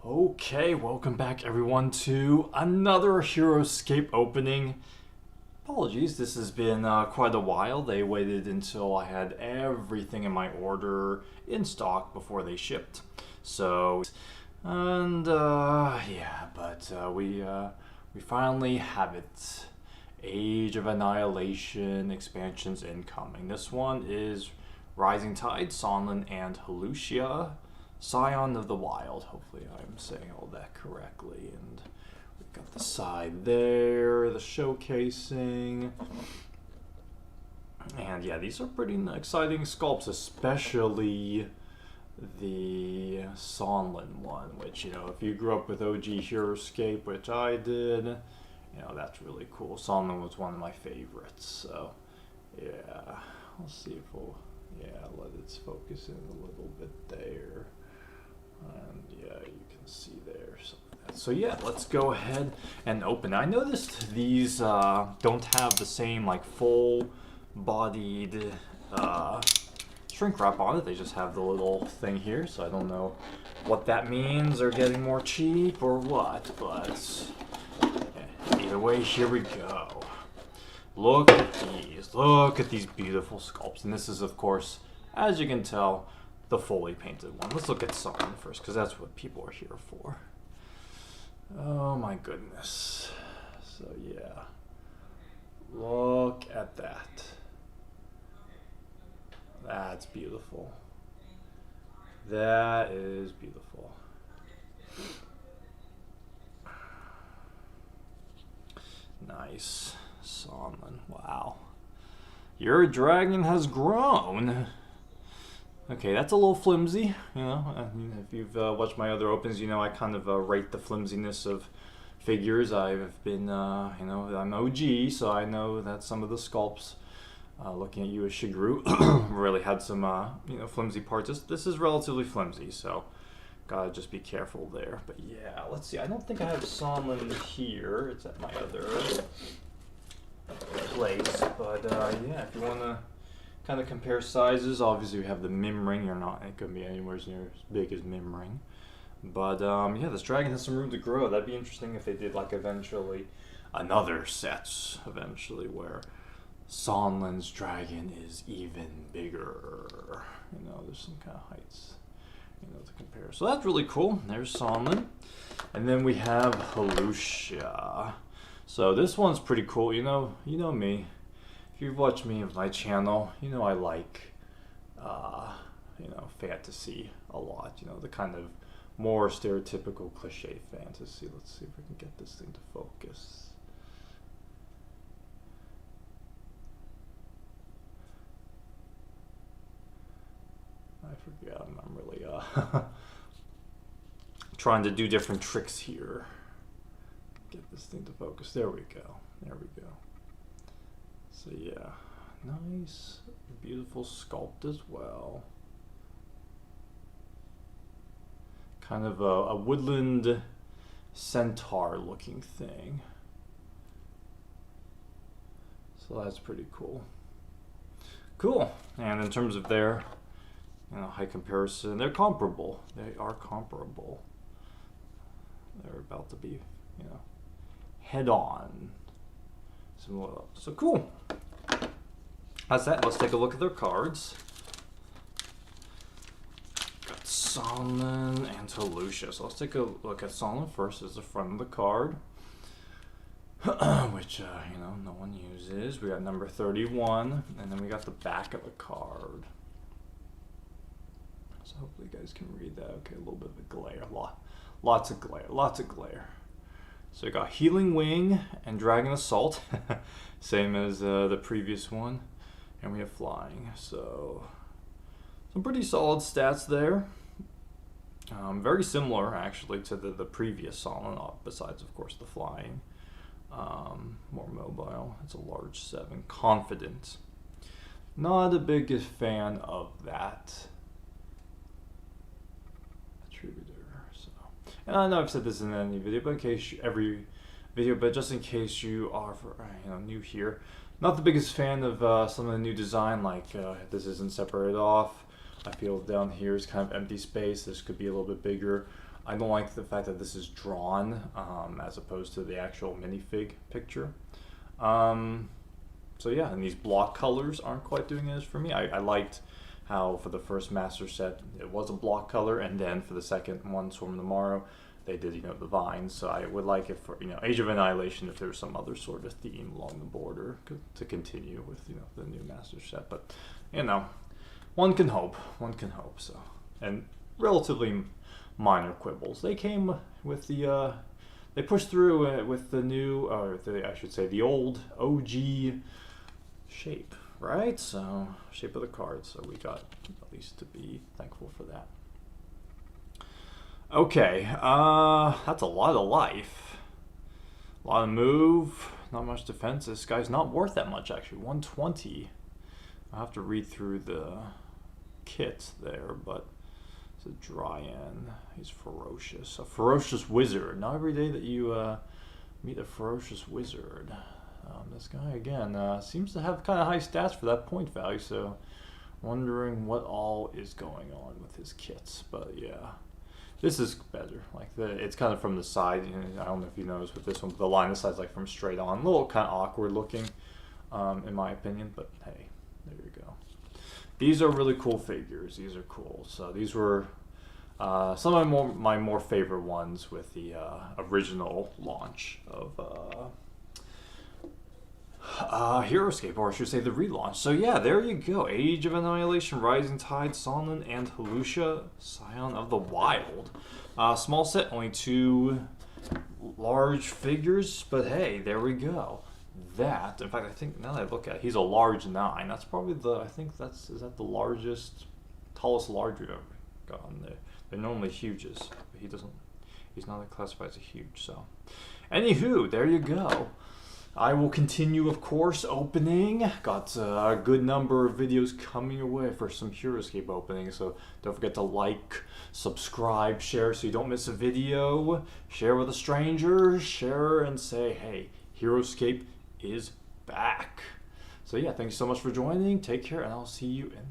Okay, welcome back everyone to another Heroscape opening. Apologies, this has been quite a while. They waited until I had everything in my order in stock before they shipped. So, and yeah, but we finally have it. Age of Annihilation expansions incoming. This one is Rising Tide, Sonlen and Halushia. Scion of the Wild. Hopefully I'm saying all that correctly. And we've got the side there, the showcasing. And yeah, these are pretty exciting sculpts, especially the Sonlen one, which, you know, if you grew up with OG Heroscape, which I did, you know, that's really cool. Sonlen was one of my favorites. So yeah, I'll see if we'll, yeah, let it focus in a little bit there. And yeah, you can see there. So yeah, let's go ahead and open. I noticed these don't have the same like full-bodied shrink wrap on it. They just have the little thing here. So I don't know what that means. They're getting more cheap or what. But yeah, either way, here we go. Look at these. Look at these beautiful sculpts. And this is, of course, as you can tell, the fully painted one. Let's look at Sonlen first, because that's what people are here for. Oh my goodness. So yeah. Look at that. That's beautiful. That is beautiful. Nice. Sonlen. Wow. Your dragon has grown. Okay, that's a little flimsy, you know. I mean, if you've watched my other opens, you know I kind of rate the flimsiness of figures. I've been, you know, I'm OG, so I know that some of the sculpts, looking at you as Shiguru, really had some, you know, flimsy parts. This is relatively flimsy, so gotta just be careful there. But yeah, let's see. I don't think I have Sonlen here. It's at my other place. But yeah, if you want to kind of compare sizes, obviously we have the Mim Ring. You're not, it couldn't be anywhere near as big as Mim Ring. But yeah, this dragon has some room to grow. That'd be interesting if they did like eventually another set eventually where Sonlen's dragon is even bigger. You know, there's some kind of heights, you know, to compare. So that's really cool. There's Sonlen. And then we have Halushia. So this one's pretty cool. You know me. If you've watched me on my channel, you know I like, you know, fantasy a lot. You know, the kind of more stereotypical cliche fantasy. Let's see if we can get this thing to focus. I forget. I'm really trying to do different tricks here. Get this thing to focus. There we go. There we go. So yeah, nice, beautiful sculpt as well. Kind of a woodland centaur looking thing. So that's pretty cool. Cool. And in terms of their, you know, height comparison, they're comparable. They are comparable. They're about to be, you know, head on. So cool. That's that. Let's take a look at their cards. Got Sonlen and Halushia. So let's take a look at Sonlen first as the front of the card, which you know, no one uses. We got number 31, and then we got the back of the card. So hopefully you guys can read that. Okay, a little bit of a glare. Lots of glare. Lots of glare. So we got Healing Wing and Dragon Assault, same as the previous one, and we have Flying. So some pretty solid stats there. Very similar actually to the previous Sonlen, besides of course the Flying. More mobile. It's a large 7. Confident. Not the biggest fan of that attributor. And I know I've said this in any video, but in case every video, but just in case you are, you know, new here, not the biggest fan of some of the new design. Like this isn't separated off. I feel down here is kind of empty space. This could be a little bit bigger. I don't like the fact that this is drawn as opposed to the actual minifig picture. So yeah, and these block colors aren't quite doing it for me. I liked how for the first master set it was a block color, and then for the second one, Swarm of Tomorrow, they did, you know, the vines. So I would like it for, you know, Age of Annihilation if there was some other sort of theme along the border to continue with, you know, the new master set. But you know, one can hope. One can hope. So, and relatively minor quibbles. They came with the they pushed through with the new, or I should say the old OG shape, right? So shape of the card. So we got at least to be thankful for that. Okay, that's a lot of life, a lot of move, not much defense. This guy's not worth that much actually. 120. I'll have to read through the kit there, but it's a Dryan. He's ferocious, a ferocious wizard. Not every day that you meet a ferocious wizard. This guy again seems to have kind of high stats for that point value, so wondering what all is going on with his kits. But yeah, this is better. Like it's kind of from the side. You know, I don't know if you noticed with this one, but the line of side's like from straight on, a little kind of awkward looking, in my opinion. But hey, there you go. These are really cool figures. These are cool. So these were some of my more favorite ones with the original launch of Heroscape, or I should say the relaunch. So yeah, there you go. Age of Annihilation, Rising Tide, Sonlen and Halushia, Scion of the Wild. Small set, only 2 large figures, but hey, there we go. That, in fact, I think now that I look at it, he's a large 9. That's probably the, I think that's, is that the largest, tallest large we've ever gotten there. They're normally huges, but he's not classified as a huge, so. Anywho, there you go. I will continue, of course, opening. Got a good number of videos coming your way for some Heroscape openings, so don't forget to like, subscribe, share so you don't miss a video. Share with a stranger, share and say, hey, Heroscape is back. So yeah, thanks so much for joining. Take care, and I'll see you in